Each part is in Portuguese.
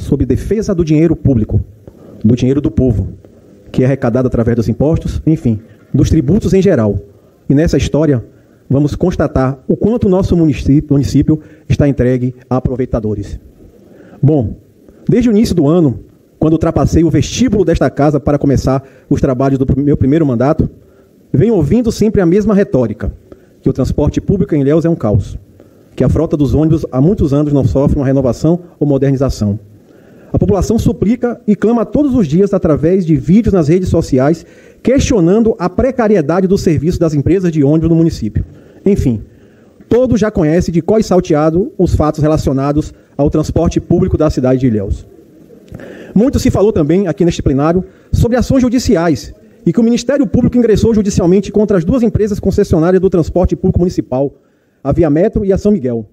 sobre defesa do dinheiro público, do dinheiro do povo, que é arrecadado através dos impostos, enfim, dos tributos em geral. E nessa história, vamos constatar o quanto o nosso município está entregue a aproveitadores. Bom, desde o início do ano, quando ultrapassei o vestíbulo desta casa para começar os trabalhos do meu primeiro mandato, venho ouvindo sempre a mesma retórica, que o transporte público em Ilhéus é um caos, que a frota dos ônibus há muitos anos não sofre uma renovação ou modernização. A população suplica e clama todos os dias através de vídeos nas redes sociais, questionando a precariedade do serviço das empresas de ônibus no município. Enfim, todos já conhecem de cor e salteado os fatos relacionados ao transporte público da cidade de Ilhéus. Muito se falou também aqui neste plenário sobre ações judiciais e que o Ministério Público ingressou judicialmente contra as duas empresas concessionárias do transporte público municipal, a Via Metro e a São Miguel.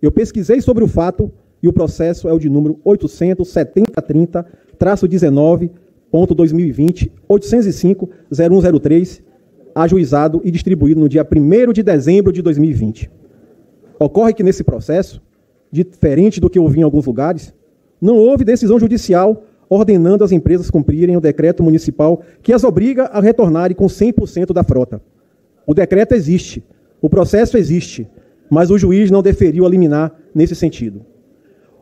Eu pesquisei sobre o fato e o processo é o de número 800-7030-19.2020, 805-0103, ajuizado e distribuído no dia 1º de dezembro de 2020. Ocorre que nesse processo, diferente do que ouvi em alguns lugares, não houve decisão judicial ordenando as empresas cumprirem o decreto municipal que as obriga a retornarem com 100% da frota. O decreto existe, o processo existe, mas o juiz não deferiu a liminar nesse sentido.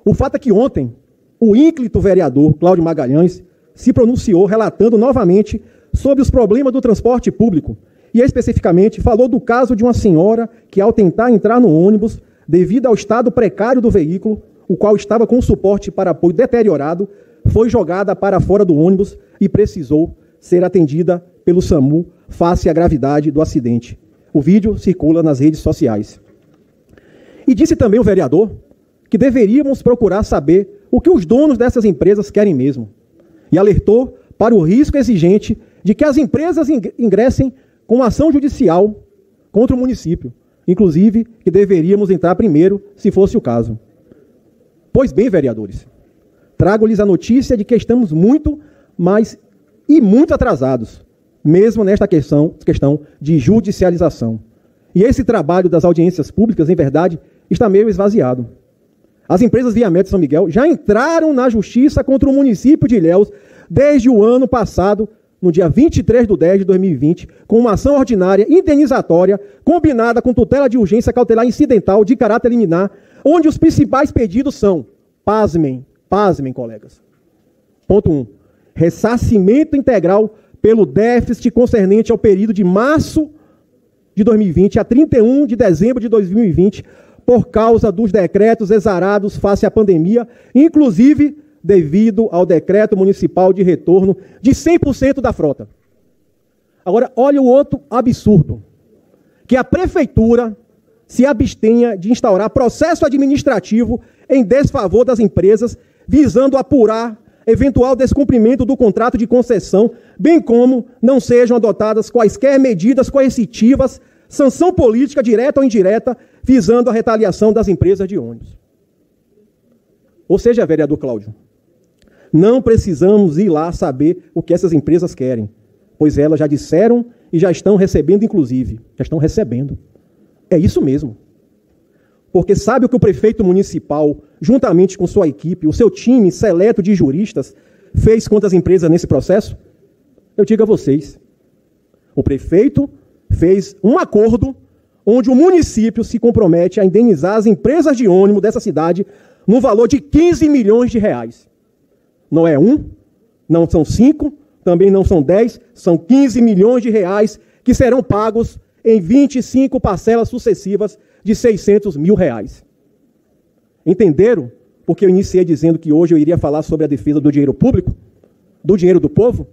O fato é que ontem, o ínclito vereador Cláudio Magalhães se pronunciou relatando novamente sobre os problemas do transporte público e, especificamente, falou do caso de uma senhora que, ao tentar entrar no ônibus, devido ao estado precário do veículo, o qual estava com o suporte para apoio deteriorado, foi jogada para fora do ônibus e precisou ser atendida pelo SAMU face à gravidade do acidente. O vídeo circula nas redes sociais. E disse também o vereador que deveríamos procurar saber o que os donos dessas empresas querem mesmo. E alertou para o risco exigente de que as empresas ingressem com ação judicial contra o município. Inclusive, que deveríamos entrar primeiro, se fosse o caso. Pois bem, vereadores, trago-lhes a notícia de que estamos muito atrasados, mesmo nesta questão de judicialização. E esse trabalho das audiências públicas, em verdade, está meio esvaziado. As empresas Via Metro e São Miguel já entraram na justiça contra o município de Ilhéus desde o ano passado, no dia 23/10/2020, com uma ação ordinária indenizatória combinada com tutela de urgência cautelar incidental de caráter liminar, onde os principais pedidos são, pasmem, colegas. Ponto 1. Ressarcimento integral pelo déficit concernente ao período de março de 2020 a 31 de dezembro de 2020, por causa dos decretos exarados face à pandemia, inclusive devido ao decreto municipal de retorno de 100% da frota. Agora, olha o outro absurdo, que a prefeitura se abstenha de instaurar processo administrativo em desfavor das empresas, visando apurar eventual descumprimento do contrato de concessão, bem como não sejam adotadas quaisquer medidas coercitivas, sanção política direta ou indireta, visando a retaliação das empresas de ônibus. Ou seja, vereador Cláudio, não precisamos ir lá saber o que essas empresas querem, pois elas já disseram e já estão recebendo, inclusive. Já estão recebendo. É isso mesmo. Porque sabe o que o prefeito municipal, juntamente com sua equipe, o seu time seleto de juristas, fez contra as empresas nesse processo? Eu digo a vocês. O prefeito fez um acordo onde o município se compromete a indenizar as empresas de ônibus dessa cidade no valor de 15 milhões de reais. Não é 1, não são 5, também não são 10, são 15 milhões de reais que serão pagos em 25 parcelas sucessivas de 600 mil reais. Entenderam? Porque eu iniciei dizendo que hoje eu iria falar sobre a defesa do dinheiro público, do dinheiro do povo.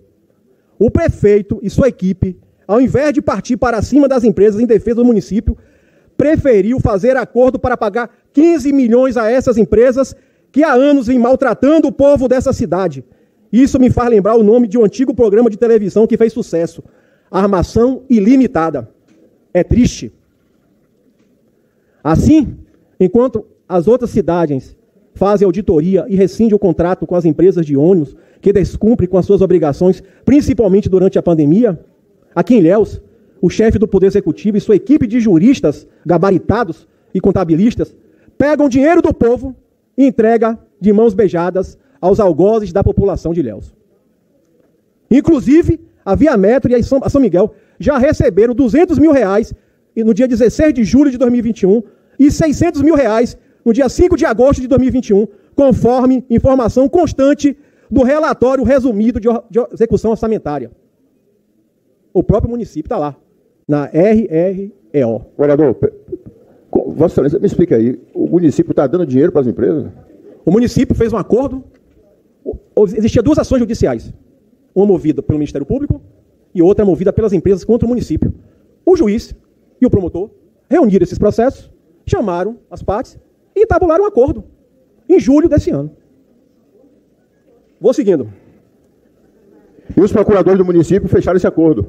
O prefeito e sua equipe, ao invés de partir para cima das empresas em defesa do município, preferiu fazer acordo para pagar 15 milhões a essas empresas que há anos vêm maltratando o povo dessa cidade. Isso me faz lembrar o nome de um antigo programa de televisão que fez sucesso, Armação Ilimitada. É triste. Assim, enquanto as outras cidades fazem auditoria e rescindem o contrato com as empresas de ônibus que descumprem com as suas obrigações, principalmente durante a pandemia, aqui em Ilhéus, o chefe do Poder Executivo e sua equipe de juristas gabaritados e contabilistas pegam dinheiro do povo e entrega de mãos beijadas aos algozes da população de Ilhéus. Inclusive, a Via Metro e a São Miguel já receberam R$200 mil no dia 16 de julho de 2021 e R$600 mil no dia 5 de agosto de 2021, conforme informação constante do relatório resumido de execução orçamentária. O próprio município está lá, na RREO. Vereador, Vossa Excelência, me explica aí, o município está dando dinheiro para as empresas? O município fez um acordo, existiam duas ações judiciais, uma movida pelo Ministério Público e outra movida pelas empresas contra o município. O juiz e o promotor reuniram esses processos, chamaram as partes e tabularam um acordo em julho desse ano. Vou seguindo. E os procuradores do município fecharam esse acordo?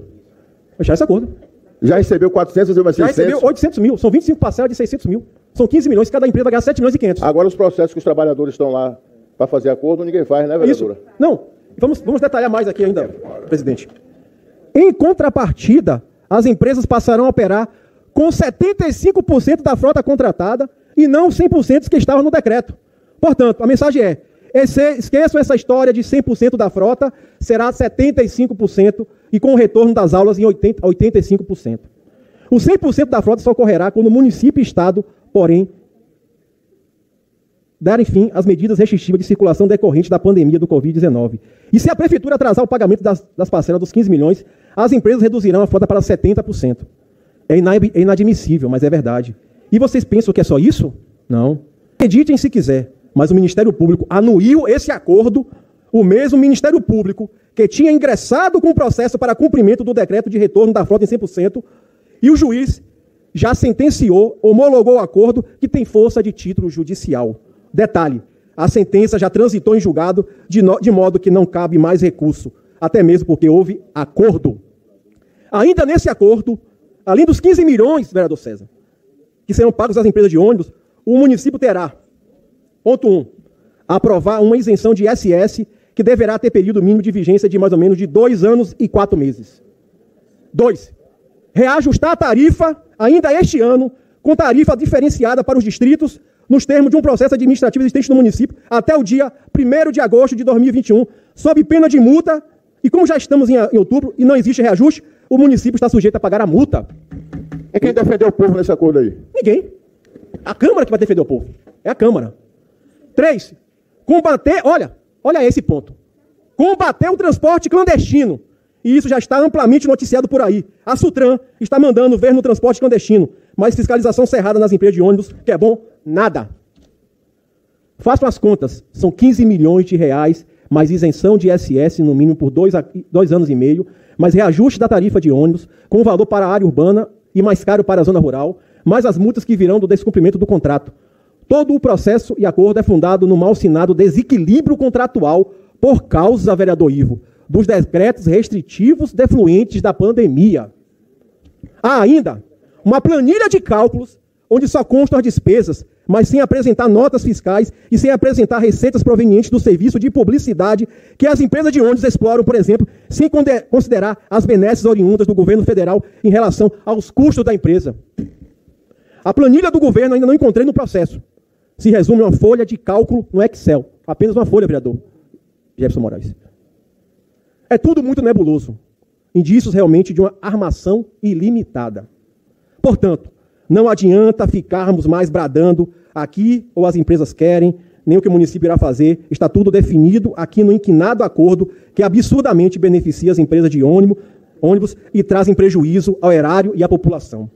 Fecharam esse acordo. Já recebeu 400, mais 600? Já recebeu 800 mil, são 25 parcelas de 600 mil. São 15 milhões, cada empresa vai ganhar 7 milhões e 500. Agora os processos que os trabalhadores estão lá para fazer acordo, ninguém faz, né, vereadora? Isso. Não, vamos detalhar mais aqui ainda, presidente. Em contrapartida, as empresas passarão a operar com 75% da frota contratada e não 100% que estavam no decreto. Portanto, a mensagem é, esqueçam essa história de 100% da frota, será 75% e com o retorno das aulas em 85%. O 100% da frota só ocorrerá quando o município e o Estado, porém, darem fim às medidas restritivas de circulação decorrentes da pandemia do Covid-19. E se a Prefeitura atrasar o pagamento das parcelas dos 15 milhões, as empresas reduzirão a frota para 70%. É inadmissível, mas é verdade. E vocês pensam que é só isso? Não. Acreditem se quiser, mas o Ministério Público anuiu esse acordo, o mesmo Ministério Público que tinha ingressado com o processo para cumprimento do decreto de retorno da frota em 100%, e o juiz já sentenciou, homologou o acordo que tem força de título judicial. Detalhe, a sentença já transitou em julgado de modo que não cabe mais recurso, até mesmo porque houve acordo. Ainda nesse acordo, além dos 15 milhões, vereador César, que serão pagos às empresas de ônibus, o município terá, ponto 1, aprovar uma isenção de ISS que deverá ter período mínimo de vigência de mais ou menos de 2 anos e 4 meses. 2, reajustar a tarifa, ainda este ano, com tarifa diferenciada para os distritos, nos termos de um processo administrativo existente no município, até o dia 1º de agosto de 2021, sob pena de multa, e como já estamos em outubro e não existe reajuste, o município está sujeito a pagar a multa. É quem defendeu o povo nesse acordo aí? Ninguém. A Câmara que vai defender o povo. É a Câmara. 3, combater, olha esse ponto. Combater o transporte clandestino. E isso já está amplamente noticiado por aí. A Sutran está mandando ver no transporte clandestino, mas fiscalização cerrada nas empresas de ônibus, que é bom, nada. Façam as contas, são 15 milhões de reais, mais isenção de ISS no mínimo por 2 anos e meio, mais reajuste da tarifa de ônibus, com valor para a área urbana e mais caro para a zona rural, mais as multas que virão do descumprimento do contrato. Todo o processo e acordo é fundado no mal-sinado desequilíbrio contratual por causa, vereador Ivo, dos decretos restritivos defluentes da pandemia. Há ainda uma planilha de cálculos onde só constam as despesas, mas sem apresentar notas fiscais e sem apresentar receitas provenientes do serviço de publicidade que as empresas de ônibus exploram, por exemplo, sem considerar as benesses oriundas do governo federal em relação aos custos da empresa. A planilha do governo ainda não encontrei no processo. Se resume a uma folha de cálculo no Excel. Apenas uma folha, vereador Jefferson Moraes. É tudo muito nebuloso. Indícios realmente de uma armação ilimitada. Portanto, não adianta ficarmos mais bradando aqui ou as empresas querem, nem o que o município irá fazer. Está tudo definido aqui no inquinado acordo que absurdamente beneficia as empresas de ônibus e trazem prejuízo ao erário e à população.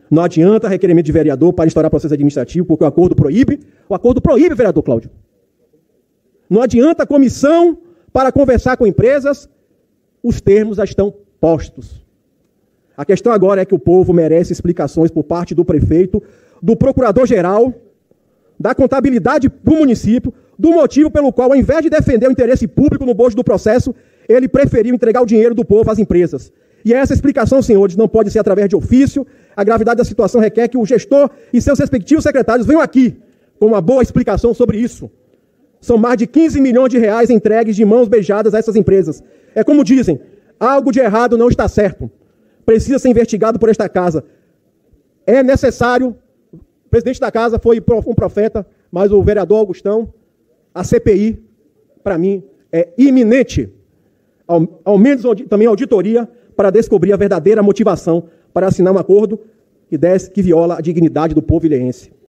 Não adianta requerimento de vereador para instaurar processo administrativo, porque o acordo proíbe. O acordo proíbe, vereador Cláudio. Não adianta comissão para conversar com empresas. Os termos já estão postos. A questão agora é que o povo merece explicações por parte do prefeito, do procurador-geral, da contabilidade do município, do motivo pelo qual, ao invés de defender o interesse público no bojo do processo, ele preferiu entregar o dinheiro do povo às empresas. E essa explicação, senhores, não pode ser através de ofício. A gravidade da situação requer que o gestor e seus respectivos secretários venham aqui com uma boa explicação sobre isso. São mais de 15 milhões de reais entregues de mãos beijadas a essas empresas. É como dizem, algo de errado não está certo. Precisa ser investigado por esta casa. É necessário, o presidente da casa foi um profeta, mas o vereador Augustão, a CPI, para mim, é iminente. Ao menos também auditoria para descobrir a verdadeira motivação para assinar um acordo que viola a dignidade do povo ilhéense.